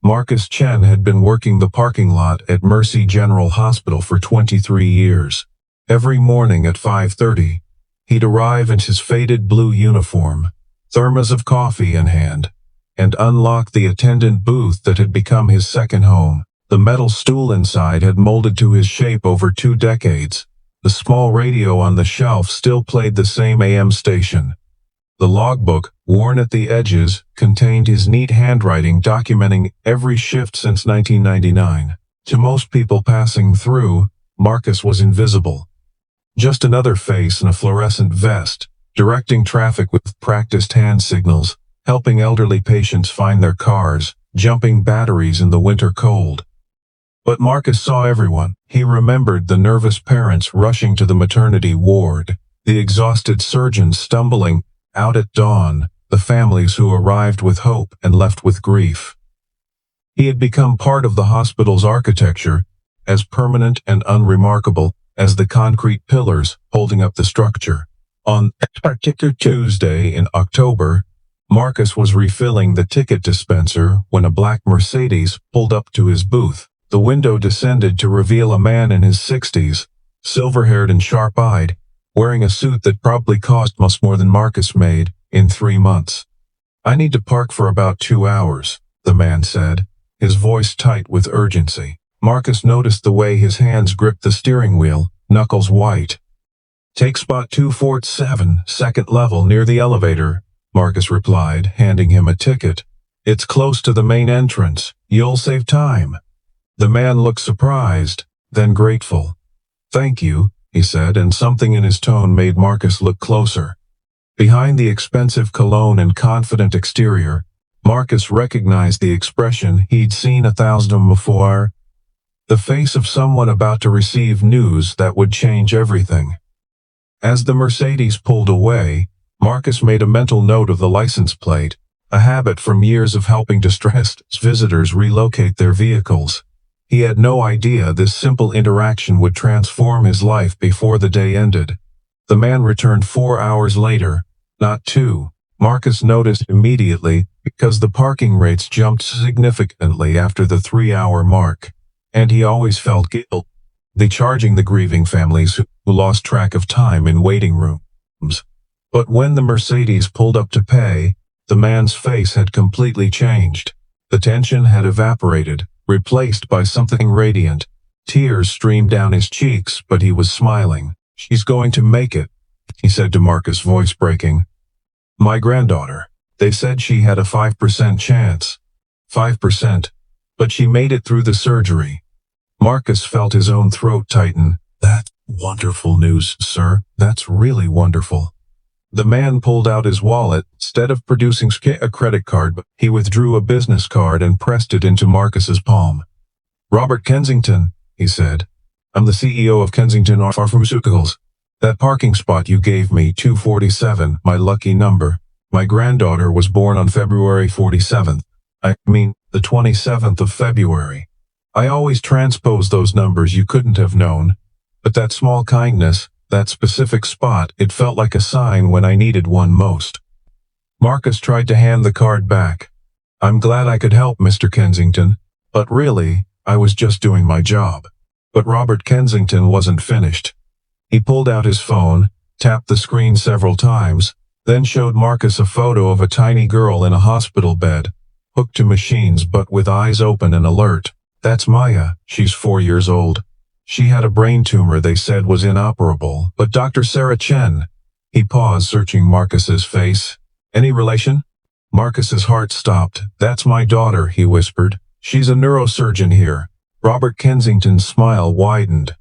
Marcus Chen had been working the parking lot at Mercy General Hospital for 23 years. Every morning at 5:30, he'd arrive in his faded blue uniform, thermos of coffee in hand, and unlock the attendant booth that had become his second home. The metal stool inside had molded to his shape over 2 decades. The small radio on the shelf still played the same AM station. The logbook, worn at the edges, contained his neat handwriting documenting every shift since 1999. To most people passing through, Marcus was invisible. Just another face in a fluorescent vest, directing traffic with practiced hand signals, helping elderly patients find their cars, jumping batteries in the winter cold. But Marcus saw everyone. He remembered the nervous parents rushing to the maternity ward, the exhausted surgeons stumbling out at dawn, the families who arrived with hope and left with grief. He had become part of the hospital's architecture, as permanent and unremarkable as the concrete pillars holding up the structure. On a particular Tuesday in October, Marcus was refilling the ticket dispenser when a black Mercedes pulled up to his booth. The window descended to reveal a man in his 60s, silver-haired and sharp-eyed, wearing a suit that probably cost much more than Marcus made in 3 months. "I need to park for about 2 hours, the man said, his voice tight with urgency. Marcus noticed the way his hands gripped the steering wheel, knuckles white. "Take spot 247, second level near the elevator," Marcus replied, handing him a ticket. "It's close to the main entrance. You'll save time." The man looked surprised, then grateful. "Thank you," he said, and something in his tone made Marcus look closer. Behind the expensive cologne and confident exterior, Marcus recognized the expression he'd seen 1,000 times before, the face of someone about to receive news that would change everything. As the Mercedes pulled away, Marcus made a mental note of the license plate, a habit from years of helping distressed visitors relocate their vehicles. He had no idea this simple interaction would transform his life before the day ended. The man returned 4 hours later, not 2. Marcus noticed immediately because the parking rates jumped significantly after the 3-hour mark, and he always felt guilty charging the grieving families who lost track of time in waiting rooms. But when the Mercedes pulled up to pay, the man's face had completely changed. The tension had evaporated, replaced by something radiant. Tears streamed down his cheeks, but he was smiling. "She's going to make it," he said to Marcus, voice breaking. "My granddaughter. They said she had a 5% chance. 5%. But she made it through the surgery." Marcus felt his own throat tighten. "That's wonderful news, sir. That's really wonderful." The man pulled out his wallet. Instead of producing a credit card, he withdrew a business card and pressed it into Marcus's palm. "Robert Kensington," he said. "I'm the CEO of Kensington Pharmaceuticals. That parking spot you gave me, 247, my lucky number. My granddaughter was born on February 47th. The 27th of February. I always transpose those numbers. You couldn't have known. But that small kindness, that specific spot, it felt like a sign when I needed one most." Marcus tried to hand the card back. "I'm glad I could help, Mr. Kensington. But really, I was just doing my job." But Robert Kensington wasn't finished. He pulled out his phone, tapped the screen several times, then showed Marcus a photo of a tiny girl in a hospital bed, hooked to machines but with eyes open and alert. "That's Maya. She's 4 years old. She had a brain tumor they said was inoperable, but Dr. Sarah Chen." He paused, searching Marcus's face. "Any relation?" Marcus's heart stopped. "That's my daughter," he whispered. "She's a neurosurgeon here." Robert Kensington's smile widened.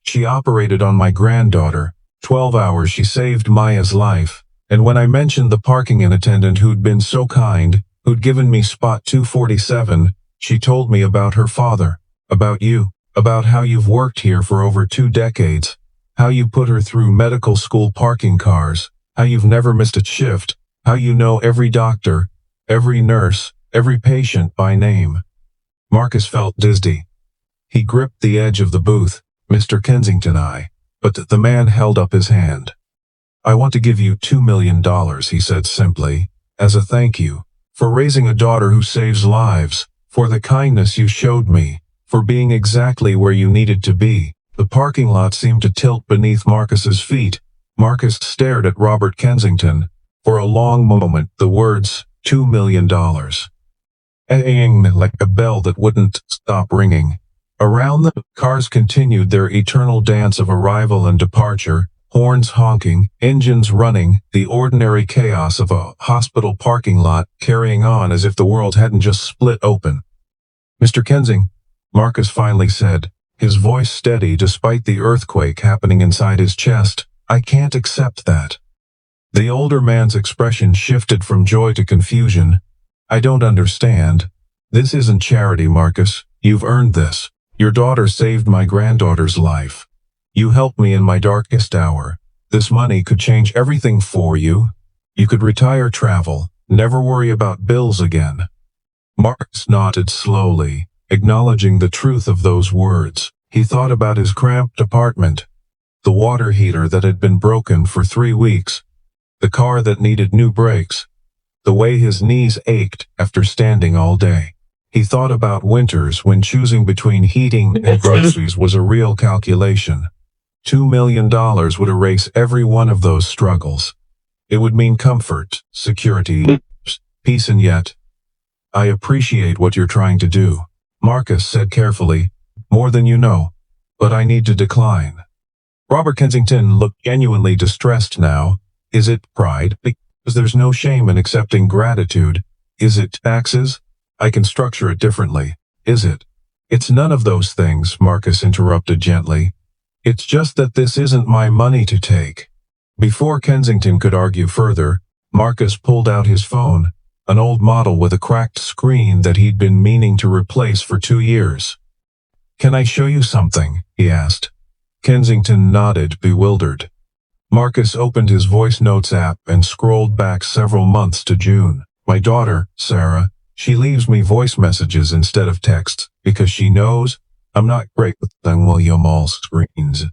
"She operated on my granddaughter. 12 hours she saved Maya's life. And when I mentioned the parking attendant who'd been so kind, who'd given me spot 247, she told me about her father, about you. About how you've worked here for over 2 decades, how you put her through medical school parking cars, how you've never missed a shift, how you know every doctor, every nurse, every patient by name." Marcus felt dizzy. He gripped the edge of the booth. "Mr. Kensington, But the man held up his hand. "I want to give you $2 million, he said simply, "as a thank you, for raising a daughter who saves lives, For the kindness you showed me, for being exactly where you needed to be. The parking lot seemed to tilt beneath Marcus's feet. Marcus stared at Robert Kensington. For a long moment, the words, $2 million. Like a bell that wouldn't stop ringing. Around the cars continued their eternal dance of arrival and departure, horns honking, engines running, the ordinary chaos of a hospital parking lot carrying on as if the world hadn't just split open. Mr. Kensington, Marcus finally said, his voice steady despite the earthquake happening inside his chest, I can't accept that. The older man's expression shifted from joy to confusion. I don't understand. This isn't charity, Marcus. You've earned this. Your daughter saved my granddaughter's life. You helped me in my darkest hour. This money could change everything for you. You could retire, travel, never worry about bills again. Marcus nodded slowly, acknowledging the truth of those words. He thought about his cramped apartment, the water heater that had been broken for 3 weeks, the car that needed new brakes, the way his knees ached after standing all day. He thought about winters when choosing between heating and groceries was a real calculation. $2 million would erase every one of those struggles. It would mean comfort, security, peace, and yet, I appreciate what you're trying to do, Marcus said carefully, more than you know, but I need to decline. Robert Kensington looked genuinely distressed now. Is it pride? Because there's no shame in accepting gratitude. Is it taxes? I can structure it differently. Is it? It's none of those things, Marcus interrupted gently. It's just that this isn't my money to take. Before Kensington could argue further, Marcus pulled out his phone, an old model with a cracked screen that he'd been meaning to replace for 2 years. Can I show you something? He asked. Kensington nodded, bewildered. Marcus opened his voice notes app and scrolled back several months to June. My daughter, Sarah, she leaves me voice messages instead of texts because she knows I'm not great with William all screens.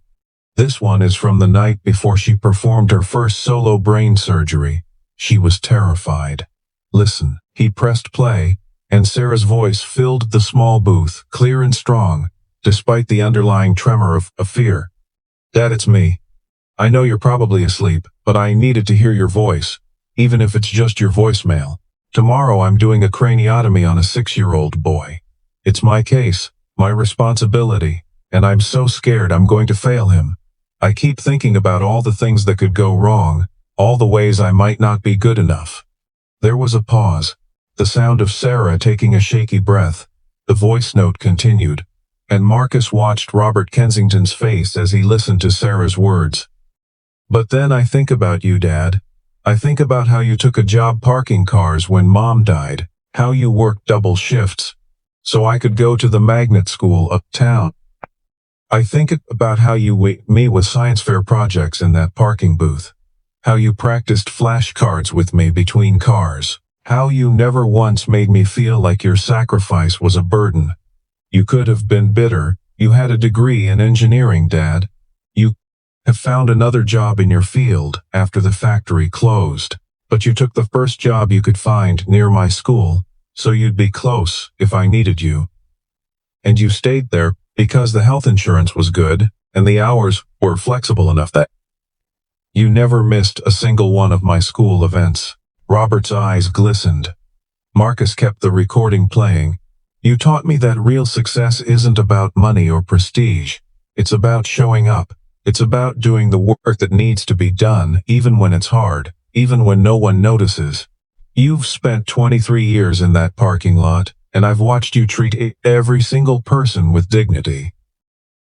This one is from the night before she performed her first solo brain surgery. She was terrified. Listen. He pressed play, and Sarah's voice filled the small booth, clear and strong, despite the underlying tremor of fear. Dad, it's me. I know you're probably asleep, but I needed to hear your voice, even if it's just your voicemail. Tomorrow I'm doing a craniotomy on a 6-year-old boy. It's my case, my responsibility, and I'm so scared I'm going to fail him. I keep thinking about all the things that could go wrong, all the ways I might not be good enough. There was a pause, the sound of Sarah taking a shaky breath. The voice note continued, and Marcus watched Robert Kensington's face as he listened to Sarah's words. But then I think about you, Dad. I think about how you took a job parking cars when Mom died, how you worked double shifts, so I could go to the magnet school uptown. I think about how you wait me with science fair projects in that parking booth, how you practiced flashcards with me between cars, how you never once made me feel like your sacrifice was a burden. You could have been bitter. You had a degree in engineering, Dad. You have found another job in your field after the factory closed, but you took the first job you could find near my school, so you'd be close if I needed you. And you stayed there because the health insurance was good and the hours were flexible enough that you never missed a single one of my school events. Robert's eyes glistened. Marcus kept the recording playing. You taught me that real success isn't about money or prestige. It's about showing up. It's about doing the work that needs to be done, even when it's hard, even when no one notices. You've spent 23 years in that parking lot, and I've watched you treat every single person with dignity.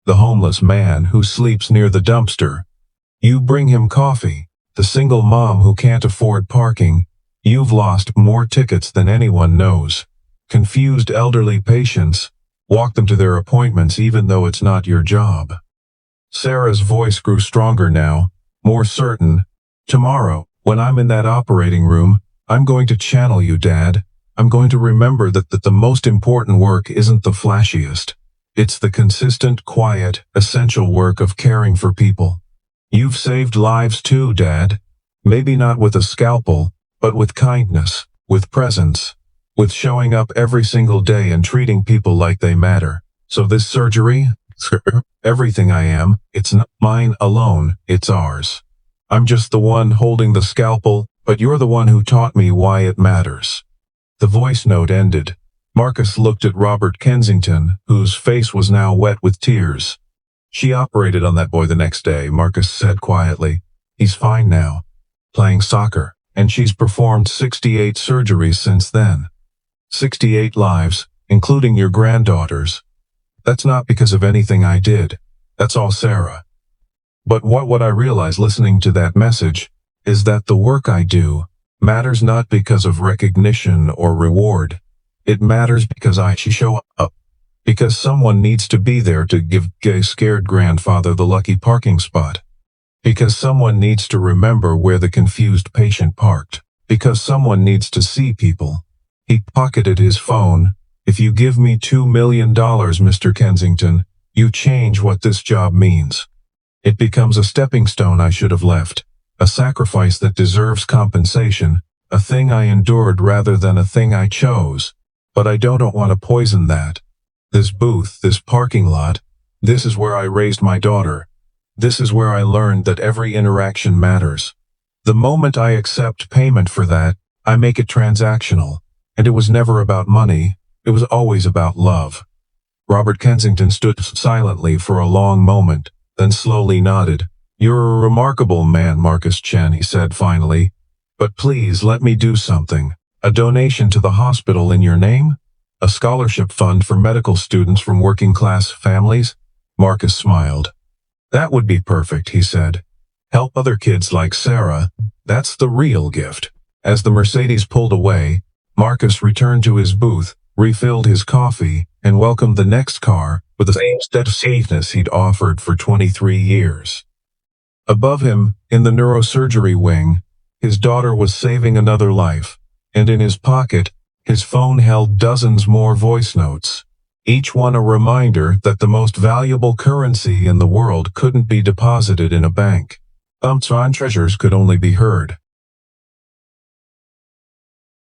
The homeless man who sleeps near the dumpster. You bring him coffee. The single mom who can't afford parking. You've lost more tickets than anyone knows. Confused elderly patients. Walk them to their appointments even though it's not your job. Sarah's voice grew stronger now, more certain. Tomorrow, when I'm in that operating room, I'm going to channel you, Dad. I'm going to remember that the most important work isn't the flashiest. It's the consistent, quiet, essential work of caring for people. You've saved lives too, Dad. Maybe not with a scalpel, but with kindness, with presence. with showing up every single day and treating people like they matter. So this surgery, sir, everything I am, it's not mine alone, it's ours. I'm just the one holding the scalpel, but you're the one who taught me why it matters. The voice note ended. Marcus looked at Robert Kensington, whose face was now wet with tears. She operated on that boy the next day, Marcus said quietly. He's fine now, playing soccer, and she's performed 68 surgeries since then. 68 lives, including your granddaughter's. That's not because of anything I did. That's all Sarah. But what I realized listening to that message is that the work I do matters not because of recognition or reward. It matters because I show up. Because someone needs to be there to give gay scared grandfather the lucky parking spot. Because someone needs to remember where the confused patient parked. Because someone needs to see people. He pocketed his phone. If you give me $2 million, Mr. Kensington, you change what this job means. It becomes a stepping stone I should have left. A sacrifice that deserves compensation. A thing I endured rather than a thing I chose. But I don't want to poison that. This booth, this parking lot, this is where I raised my daughter. This is where I learned that every interaction matters. The moment I accept payment for that, I make it transactional. And it was never about money, it was always about love. Robert Kensington stood silently for a long moment, then slowly nodded. You're a remarkable man, Marcus Chen, he said finally. But please let me do something. A donation to the hospital in your name? A scholarship fund for medical students from working-class families? Marcus smiled. That would be perfect, he said. Help other kids like Sarah. That's the real gift. As the Mercedes pulled away, Marcus returned to his booth, refilled his coffee, and welcomed the next car with the same steadfastness he'd offered for 23 years. Above him, in the neurosurgery wing, his daughter was saving another life, and in his pocket, his phone held dozens more voice notes, each one a reminder that the most valuable currency in the world couldn't be deposited in a bank. Treasures could only be heard.